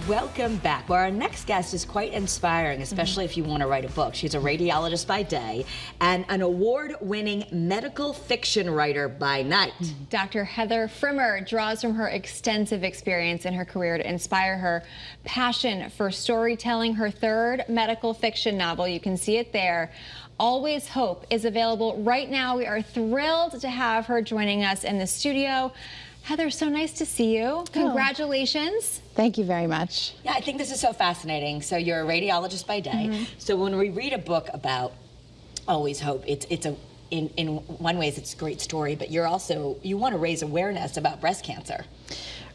Welcome back. Well, our next guest is quite inspiring, especially if you want to write a book. She's a radiologist by day and an award-winning medical fiction writer by night. Dr. Heather Frimmer draws from her extensive experience in her career to inspire her passion for storytelling. Her third medical fiction novel, you can see it there, Always Hope, is available right now. We are thrilled to have her joining us in the studio. Heather, so nice to see you. Congratulations. Thank you very much. Yeah, I think this is so fascinating. So you're a radiologist by day. So when we read a book about Always Hope, in one way it's a great story, but you want to raise awareness about breast cancer.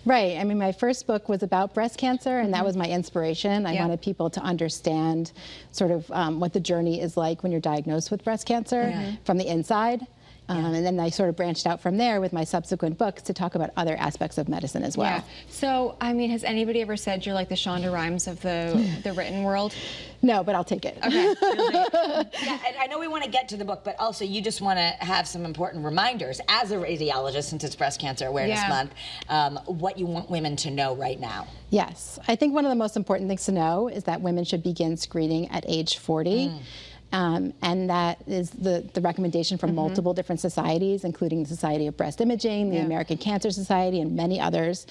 Right. I mean, my first book was about breast cancer, and that was my inspiration. I wanted people to understand sort of what the journey is like when you're diagnosed with breast cancer from the inside. And then I sort of branched out from there with my subsequent books to talk about other aspects of medicine as well. Yeah. So, I mean, has anybody ever said you're like the Shonda Rhimes of the written world? No, but I'll take it. Okay. Yeah, and I know we want to get to the book, but also you just want to have some important reminders as a radiologist, since it's Breast Cancer Awareness Month, what you want women to know right now. Yes. I think one of the most important things to know is that women should begin screening at age 40. And that is the recommendation from multiple different societies, including the Society of Breast Imaging, the American Cancer Society, and many others.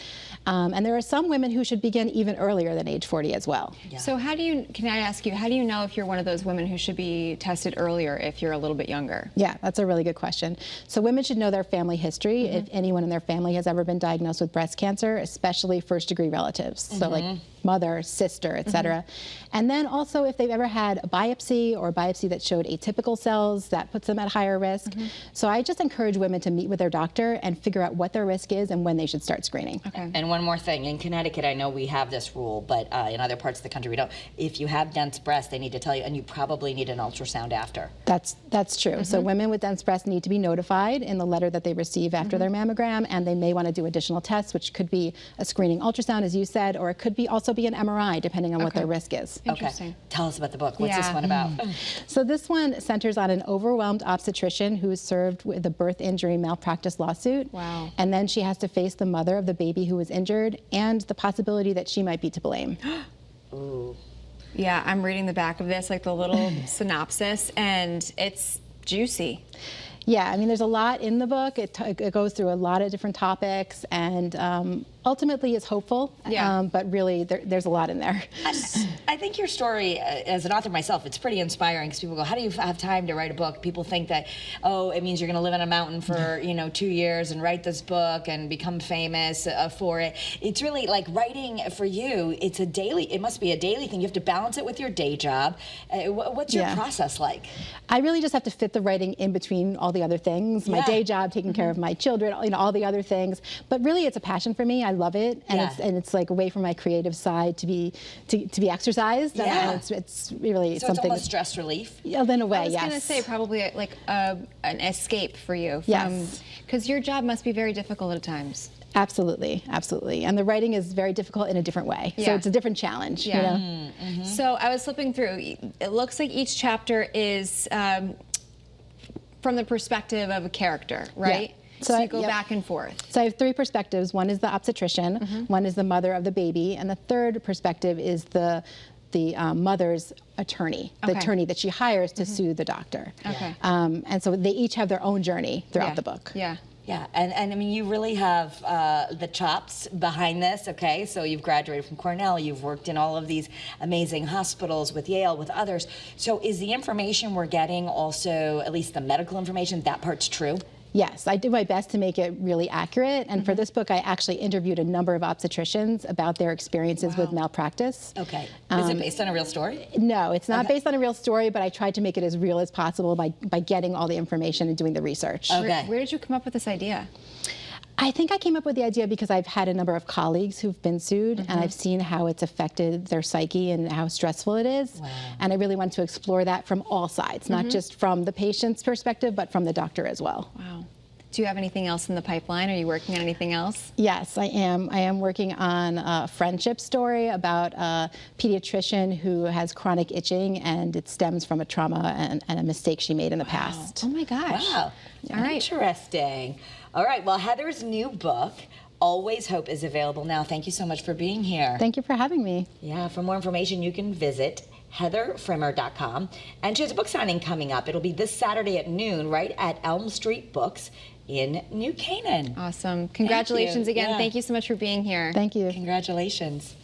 And there are some women who should begin even earlier than age 40 as well. Yeah. So can I ask you, how do you know if you're one of those women who should be tested earlier if you're a little bit younger? Yeah, that's a really good question. So women should know their family history, if anyone in their family has ever been diagnosed with breast cancer, especially first-degree relatives. So like mother, sister, etc. And then also if they've ever had a biopsy or a biopsy that showed atypical cells, that puts them at higher risk. So I just encourage women to meet with their doctor and figure out what their risk is and when they should start screening. Okay. And one more thing, in Connecticut, I know we have this rule, but in other parts of the country we don't. If you have dense breasts, they need to tell you, and you probably need an ultrasound after. That's true. So women with dense breasts need to be notified in the letter that they receive after their mammogram, and they may want to do additional tests, which could be a screening ultrasound, as you said, or it could be also be an MRI, depending on what their risk is. Interesting. Okay. Tell us about the book. What's this one about? So this one centers on an overwhelmed obstetrician who is served with a birth injury malpractice lawsuit. Wow. And then she has to face the mother of the baby who was injured and the possibility that she might be to blame. Ooh. Yeah, I'm reading the back of this, like the little synopsis, and it's juicy. Yeah, I mean, there's a lot in the book. It goes through a lot of different topics, and ultimately is hopeful, but really there's a lot in there. I think your story, as an author myself, it's pretty inspiring, because people go, how do you have time to write a book? People think that, oh, it means you're going to live on a mountain for 2 years and write this book and become famous for it. It's really like writing for you. It must be a daily thing. You have to balance it with your day job. What's your process like? I really just have to fit the writing in between all the other things. My day job, taking care of my children, all the other things. But really, it's a passion for me. I love it, and it's like a way for my creative side to be exercised. It's really so something. It's almost stress relief. Yeah, in a way, I was going to say probably like an escape for you. Because your job must be very difficult at times. Absolutely, absolutely. And the writing is very difficult in a different way. So it's a different challenge. You know? So I was flipping through. It looks like each chapter is from the perspective of a character, right? So you go back and forth. So I have three perspectives. One is the obstetrician, one is the mother of the baby, and the third perspective is the mother's attorney, the attorney that she hires to sue the doctor. And so they each have their own journey throughout the book. Yeah, and I mean, you really have the chops behind this, okay? So you've graduated from Cornell, you've worked in all of these amazing hospitals with Yale, with others. So is the information we're getting also, at least the medical information, that part's true? Yes, I did my best to make it really accurate. And for this book, I actually interviewed a number of obstetricians about their experiences with malpractice. Okay. Is it based on a real story? No, it's not based on a real story, but I tried to make it as real as possible by getting all the information and doing the research. Okay. Where did you come up with this idea? I think I came up with the idea because I've had a number of colleagues who've been sued, and I've seen how it's affected their psyche and how stressful it is. And I really want to explore that from all sides, not just from the patient's perspective, but from the doctor as well. Wow. Do you have anything else in the pipeline? Are you working on anything else? Yes, I am. I am working on a friendship story about a pediatrician who has chronic itching, and it stems from a trauma and a mistake she made in the past. Oh my gosh. Wow. All right. Interesting. All right, well, Heather's new book, Always Hope is available now. Thank you so much for being here. Thank you for having me. Yeah, for more information, you can visit heatherfrimmer.com. And she has a book signing coming up. It'll be this Saturday at noon, right at Elm Street Books in New Canaan. Awesome. Congratulations again. Yeah. Thank you so much for being here. Thank you. Congratulations.